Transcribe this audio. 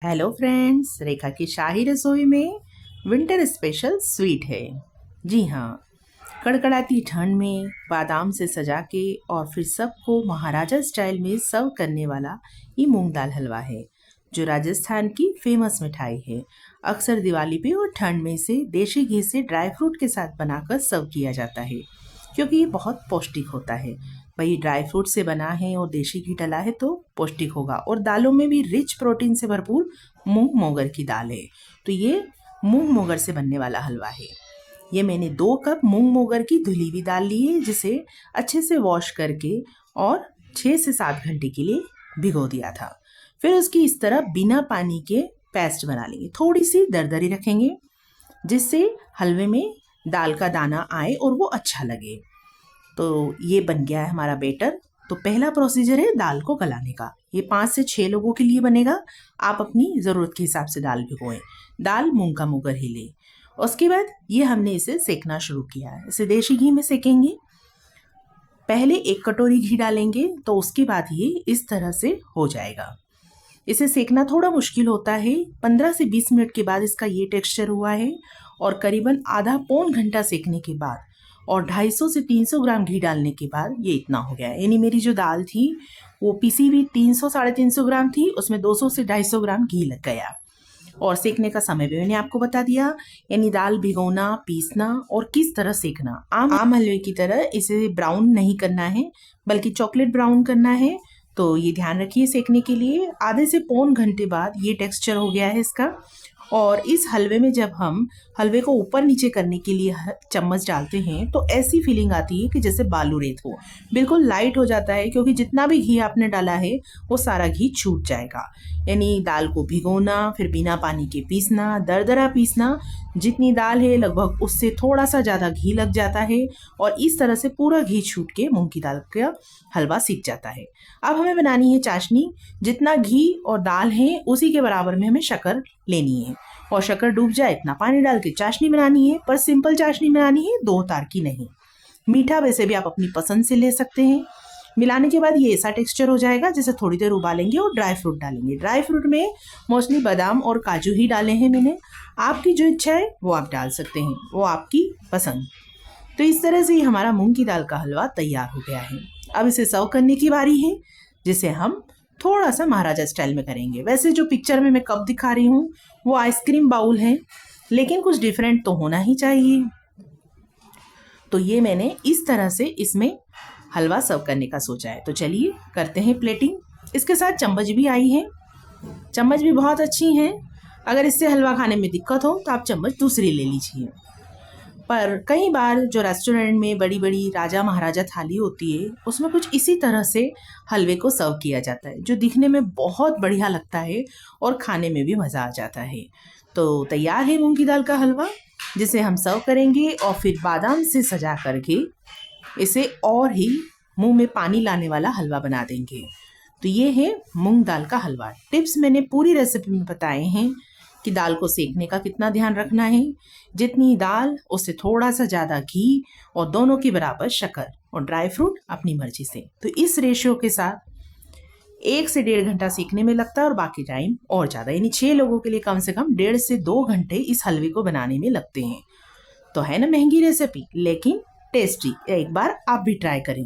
Hello friends, रेखा की शाही रसोई में विंटर स्पेशल स्वीट है। जी हाँ, कड़कड़ाती ठंड में बादाम से सजा के और फिर सबको महाराजा स्टाइल में सर्व करने वाला ये मूंग दाल हलवा है, जो राजस्थान की फेमस मिठाई है। अक्सर दिवाली पे और ठंड में इसे देशी घी से ड्राई फ्रूट के साथ बनाकर सर्व किया जाता है, क्योंकि ये बहुत पौष्टिक होता है। भाई, ड्राई फ्रूट से बना है और देशी घी डला है तो पौष्टिक होगा। और दालों में भी रिच प्रोटीन से भरपूर मूंग मोगर की दाल है, तो ये मूंग मोगर से बनने वाला हलवा है। ये मैंने 2 कप मूंग मोगर की धुली हुई दाल ली है, जिसे अच्छे से वॉश करके और 6 से 7 घंटे के लिए भिगो दिया था। फिर उसकी इस तरह बिना पानी के पेस्ट बना लेंगे। थोड़ी सी दरदरी रखेंगे, जिससे हलवे में दाल का दाना आए और वो अच्छा लगे। तो ये बन गया है हमारा बैटर। तो पहला प्रोसीजर है दाल को गलाने का। ये 5 से 6 लोगों के लिए बनेगा। आप अपनी ज़रूरत के हिसाब से दाल भिगोएं। दाल मूंग का मोगर ही लें। उसके बाद ये हमने इसे सेकना शुरू किया है। इसे देशी घी में सेकेंगे। पहले 1 कटोरी घी डालेंगे, तो उसके बाद ये इस तरह से हो जाएगा। इसे सेकना थोड़ा मुश्किल होता है। 15 से 20 मिनट के बाद इसका ये टेक्सचर हुआ है, और करीबन आधा पौन घंटा सेकने के बाद और 250 से 300 ग्राम घी डालने के बाद ये इतना हो गया है। यानी मेरी जो दाल थी वो पिसी हुई 300 साढ़े 300 ग्राम थी, उसमें 200 से 250 ग्राम घी लग गया। और सेकने का समय भी मैंने आपको बता दिया, यानी दाल भिगोना, पीसना और किस तरह सेकना। आम हलवे की तरह इसे ब्राउन नहीं करना है, बल्कि चॉकलेट ब्राउन करना है। तो ये ध्यान रखिए। सेकने के लिए आधे से पौन घंटे बाद ये टेक्सचर हो गया है इसका। और इस हलवे में जब हम हलवे को ऊपर नीचे करने के लिए चम्मच डालते हैं, तो ऐसी फीलिंग आती है कि जैसे बालू रेत हो। बिल्कुल लाइट हो जाता है, क्योंकि जितना भी घी आपने डाला है वो सारा घी छूट जाएगा। यानी दाल को भिगोना, फिर बिना पानी के पीसना, दरदरा पीसना। जितनी दाल है लगभग उससे थोड़ा सा ज़्यादा घी लग जाता है, और इस तरह से पूरा घी छूट के मूंग की दाल का हलवा सीख जाता है। अब हमें बनानी है चाशनी। जितना घी और दाल है उसी के बराबर में हमें शक्कर लेनी है, और शक्कर डूब जाए इतना पानी डाल के चाशनी बनानी है। पर सिंपल चाशनी बनानी है, 2 तार की नहीं। मीठा वैसे भी आप अपनी पसंद से ले सकते हैं। मिलाने के बाद ये ऐसा टेक्सचर हो जाएगा, जैसे थोड़ी देर उबालेंगे और ड्राई फ्रूट डालेंगे। ड्राई फ्रूट में मोस्टली बादाम और काजू ही डाले हैं मैंने। आपकी जो इच्छा है वो आप डाल सकते हैं, वो आपकी पसंद। तो इस तरह से ही हमारा मूंग की दाल का हलवा तैयार हो गया है। अब इसे सर्व करने की बारी है, जिसे हम थोड़ा सा महाराजा स्टाइल में करेंगे। वैसे जो पिक्चर में मैं कप दिखा रही हूँ वो आइसक्रीम बाउल है, लेकिन कुछ डिफरेंट तो होना ही चाहिए। तो ये मैंने इस तरह से इसमें हलवा सर्व करने का सोचा है। तो चलिए करते हैं प्लेटिंग। इसके साथ चम्मच भी आई है। चम्मच भी बहुत अच्छी हैं। अगर इससे हलवा खाने में दिक्कत हो तो आप चम्मच दूसरी ले लीजिए। पर कई बार जो रेस्टोरेंट में बड़ी बड़ी राजा महाराजा थाली होती है, उसमें कुछ इसी तरह से हलवे को सर्व किया जाता है, जो दिखने में बहुत बढ़िया लगता है और खाने में भी मज़ा आ जाता है। तो तैयार है मूंग की दाल का हलवा, जिसे हम सर्व करेंगे और फिर बादाम से सजा करके इसे और ही मुंह में पानी लाने वाला हलवा बना देंगे। तो ये है मूंग दाल का हलवा। टिप्स मैंने पूरी रेसिपी में बताए हैं कि दाल को सेकने का कितना ध्यान रखना है। जितनी दाल उससे थोड़ा सा ज़्यादा घी, और दोनों के बराबर शक्कर और ड्राई फ्रूट अपनी मर्जी से। तो इस रेशियो के साथ 1 से 1.5 घंटा सीखने में लगता है, और बाकी टाइम और ज़्यादा, यानी 6 लोगों के लिए कम से कम 1.5 से 2 घंटे इस हलवे को बनाने में लगते हैं। तो है ना महंगी रेसिपी, लेकिन टेस्टी। एक बार आप भी ट्राई करें।